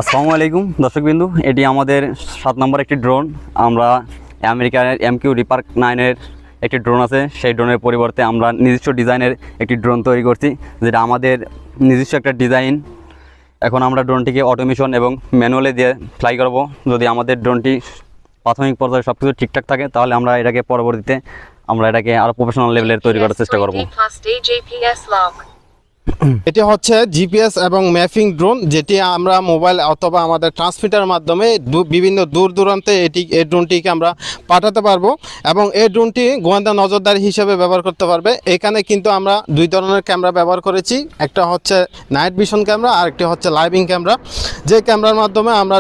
আসসালামু আলাইকুম দর্শকবিন্দু, এটি আমাদের 7 নম্বর একটি ড্রোন। আমরা আমেরিকার MQ রিপার্ক 9-এর একটি ড্রোন আছে, সেই ড্রোনের পরিবর্তে আমরা নিজস্ব ডিজাইনের একটি ড্রোন তৈরি করছি, যেটা আমাদের নিজস্ব একটা ডিজাইন। এখন আমরা ড্রোনটিকে অটোমেশন এবং ম্যানুয়ালি দিয়ে ফ্লাই করব। যদি আমাদের ড্রোনটি প্রাথমিক পর্যায়ে সব কিছু ঠিকঠাক থাকে, তাহলে আমরা এটাকে পরবর্তীতে আরও প্রফেশনাল লেভেলের তৈরি করার চেষ্টা করব। এটি হচ্ছে জিপিএস এবং ম্যাপিং ড্রোন, যেটি আমরা মোবাইল অথবা আমাদের ট্রান্সমিটার মাধ্যমে বিভিন্ন দূর দূরান্তে এই ড্রোনটিকে আমরা পাঠাতে পারবো এবং এই ড্রোনটি গোয়েন্দা নজরদারি হিসেবে ব্যবহার করতে পারবে। এখানে কিন্তু আমরা দুই ধরনের ক্যামেরা ব্যবহার করেছি, একটা হচ্ছে নাইট ভিশন ক্যামেরা আর একটি হচ্ছে লাইভিং ক্যামেরা। যে ক্যামেরার মাধ্যমে আমরা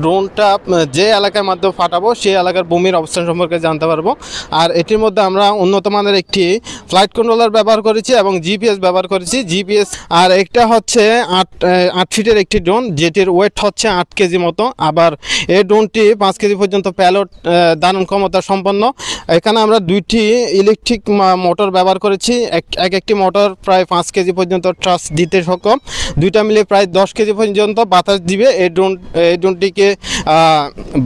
ড্রোনটা যে এলাকার মাধ্যমে পাঠাবো সেই এলাকার ভূমির অবস্থান সম্পর্কে জানতে পারবো। আর এটির মধ্যে আমরা উন্নত মানের একটি ফ্লাইট কন্ট্রোলার ব্যবহার করেছি এবং জিপিএস ব্যবহার করেছি। আর একটা হচ্ছে 8 ফিটের একটি ড্রোন, যেটির ওয়েট হচ্ছে 8 কেজি মতো। আবার এই ড্রোনটি 5 কেজি পর্যন্ত প্যালোড ধারণ ক্ষমতা সম্পন্ন। এখানে আমরা দুইটি ইলেকট্রিক মোটর ব্যবহার করেছি। একটি মোটর প্রায় 5 কেজি পর্যন্ত ট্রাস্ট দিতে সক্ষম, দুইটা মিলে প্রায় 10 কেজি পর্যন্ত বাতাস দিবে এই ড্রোনটিকে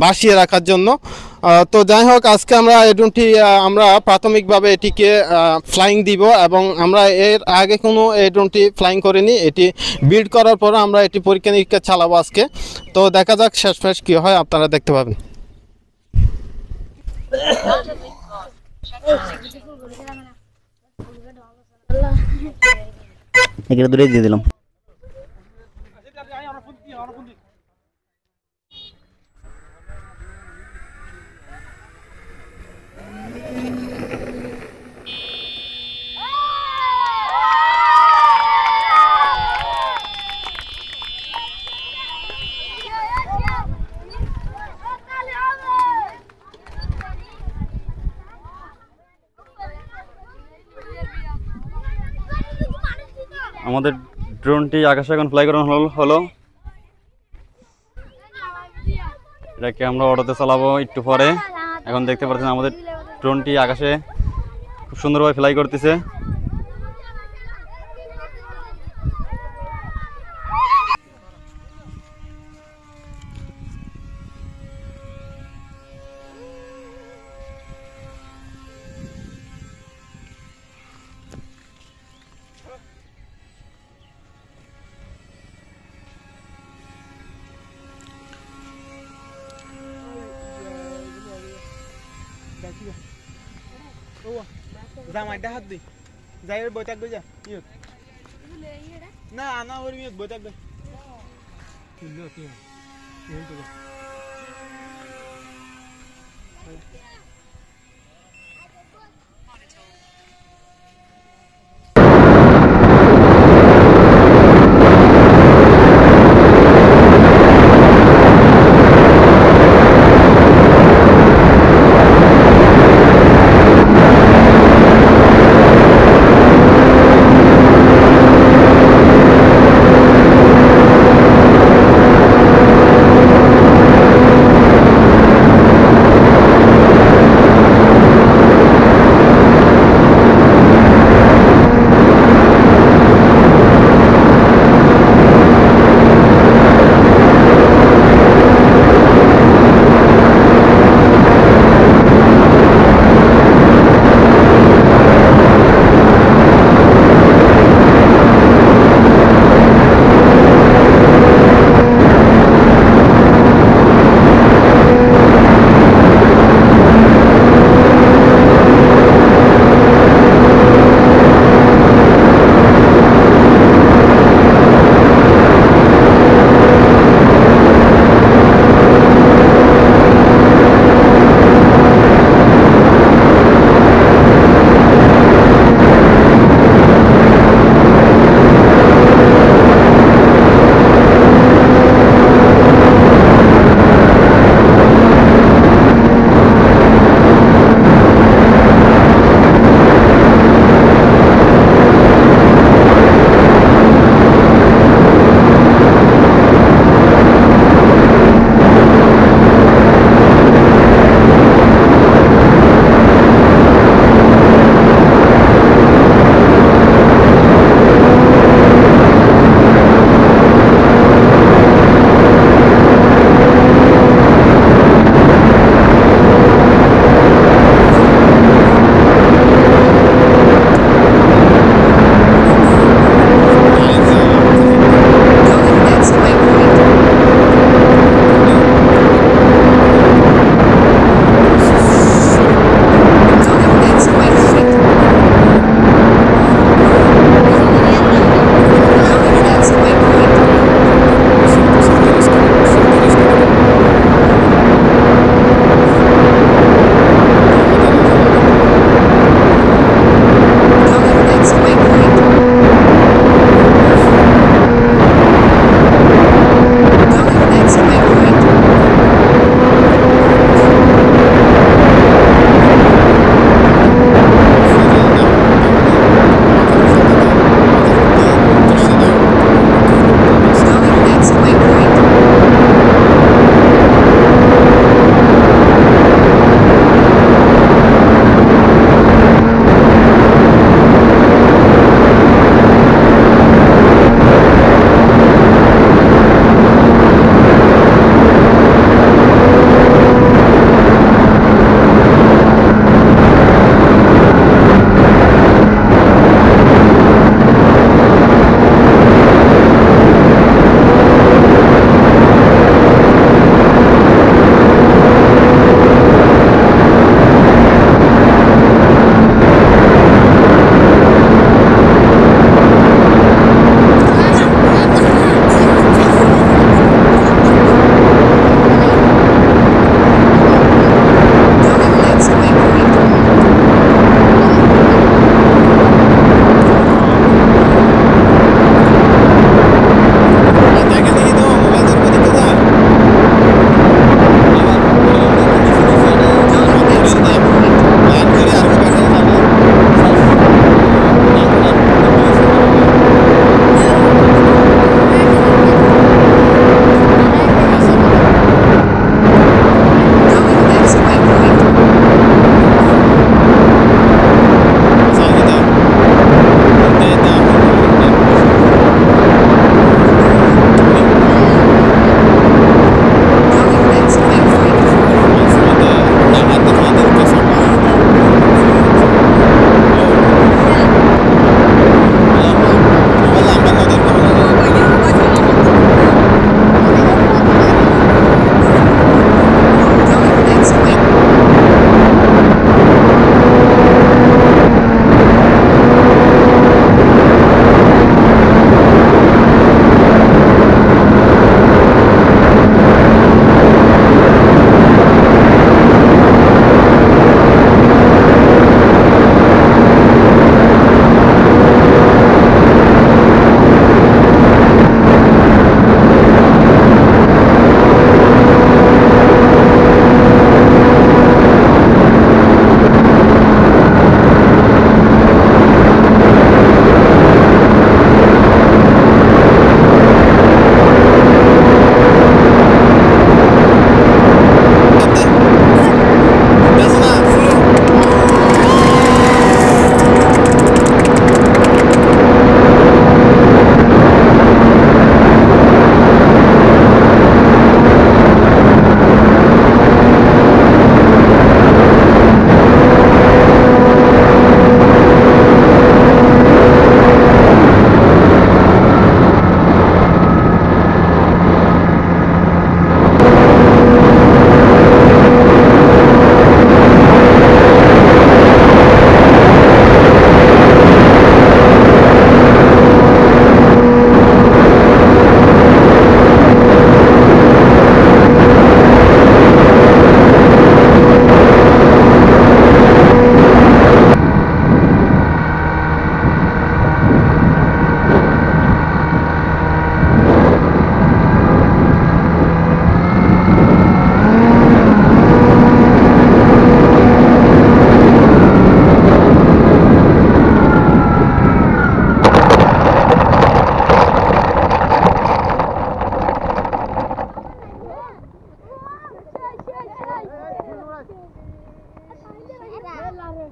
বাসিয়ে রাখার জন্য। তো যাই হোক, আজকে আমরা এই ড্রোনটি আমরা প্রাথমিকভাবে এটিকে ফ্লাইং দিব এবং আমরা এর আগে কোনো এই ড্রোনটি ফ্লাইং করিনি। এটি বিল্ড করার পর আমরা এটি পরীক্ষা নিরীক্ষা চালাবো আজকে। তো দেখা যাক শেষমেশ কী হয়, আপনারা দেখতে পাবেন। এটা দূরে দিয়ে দিলাম। আমাদের ড্রোনটি আকাশে এখন ফ্লাই করানো হলো। এটাকে আমরা অটোতে চালাবো একটু পরে। এখন দেখতে পাচ্ছেন আমাদের ড্রোনটি আকাশে খুব সুন্দরভাবে ফ্লাই করতেছে। জামাইটা হাত দি যাই বই থাকবে যা না না ওর বই থাকবে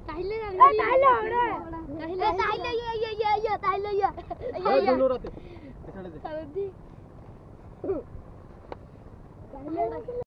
তাইলে তাইলে